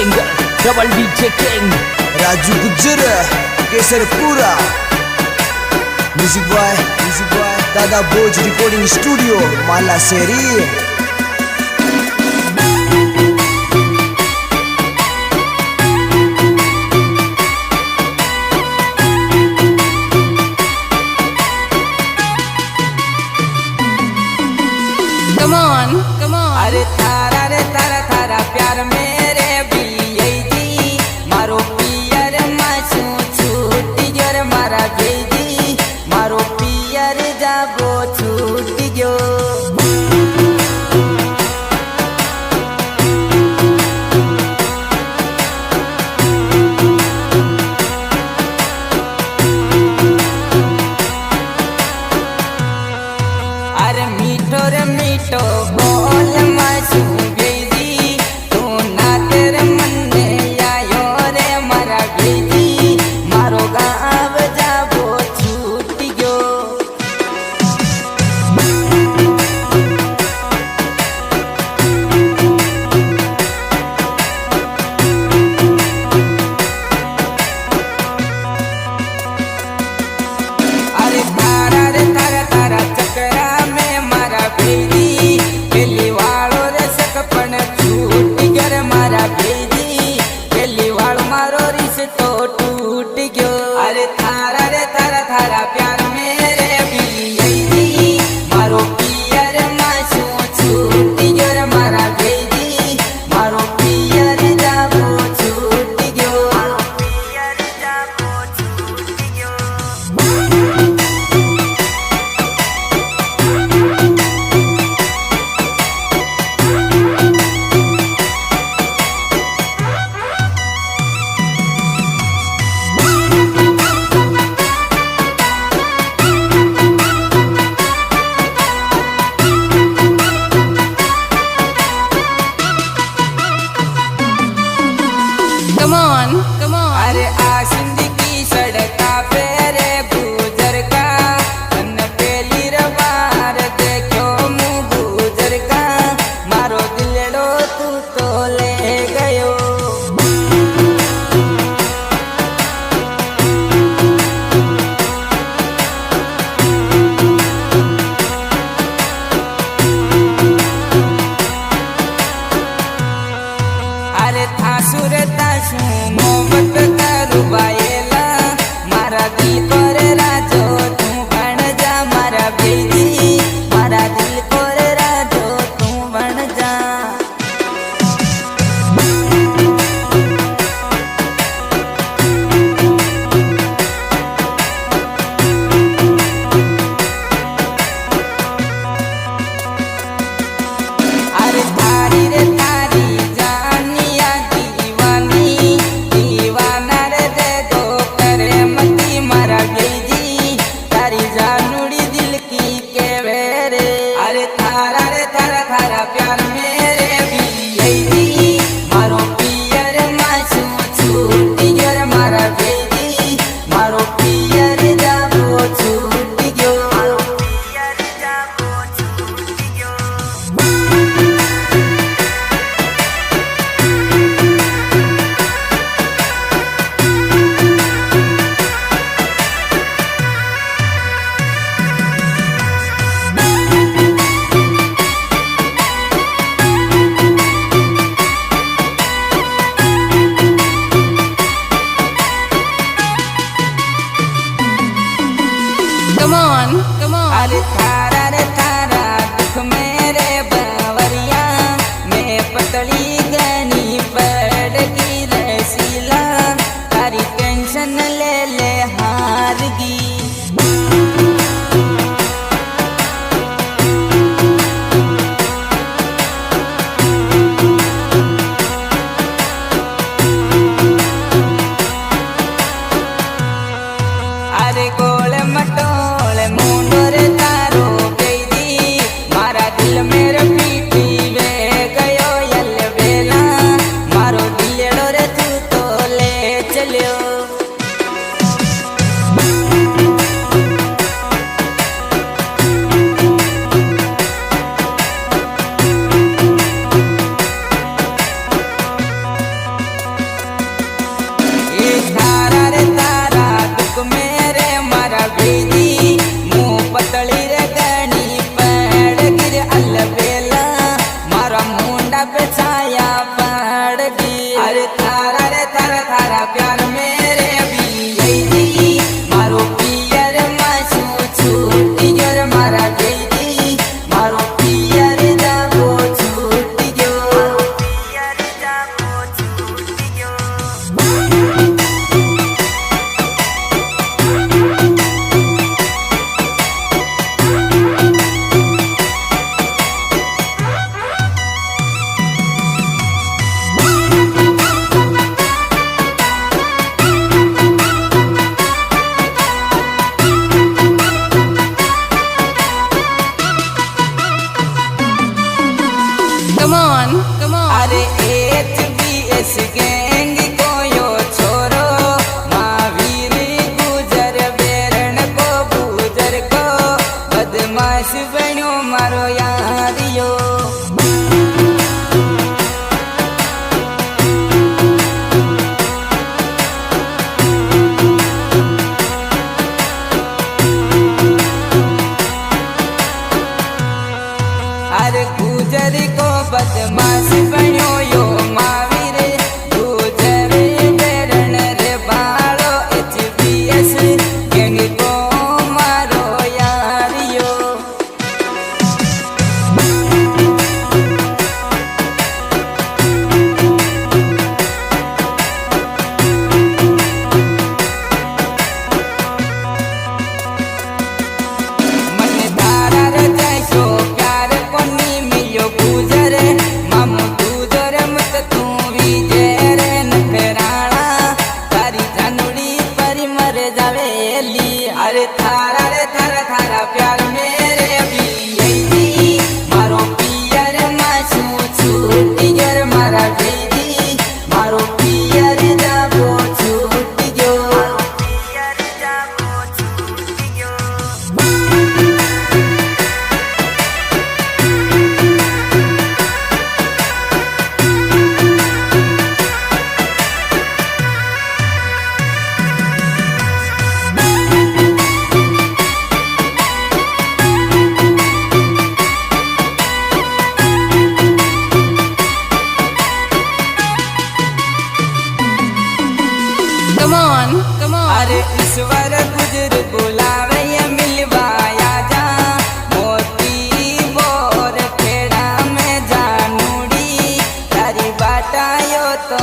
Singer double DJ king Raju Gujjar Kesarpura music boy दादा बोझ recording studio Mala Sheri. Come on, come on. अरे थारा रे थारा थारा प्यार मेरे भी यही मारो पियर मासू छूट गयो मारा बेदी मारो पियर जाबो छूट गयो। come on. अरे HBS गैंग को यो छोरो महावीर गुजर बेरण को गुजर को बदमाश बन्यो मारो यारियो। अरे गुजर को बदमाश बन्यो यो महावीर गुजर बेरण रे बालो HBS गैंग को मारो यारियो। मन धारा रे जैसो प्यार कोनी मिलो गुजर मामू गुजर मत तू विजय रे नखराणा तारी जानूड़ी परी मर जावेली। अरे थारा रे थारा थारा प्यार मेरे भी यही मारो पियर मासू छूटी गर मारा भेदी मारो पियर जाबो छूटी गयो। पियर जाबो छूटी गयो। Come on, come on. अरे ईश्वर गुजर बुलावे ये मिलवाया जा मोती बोर खेड़ा में जानूड़ी तारी बाटायो तो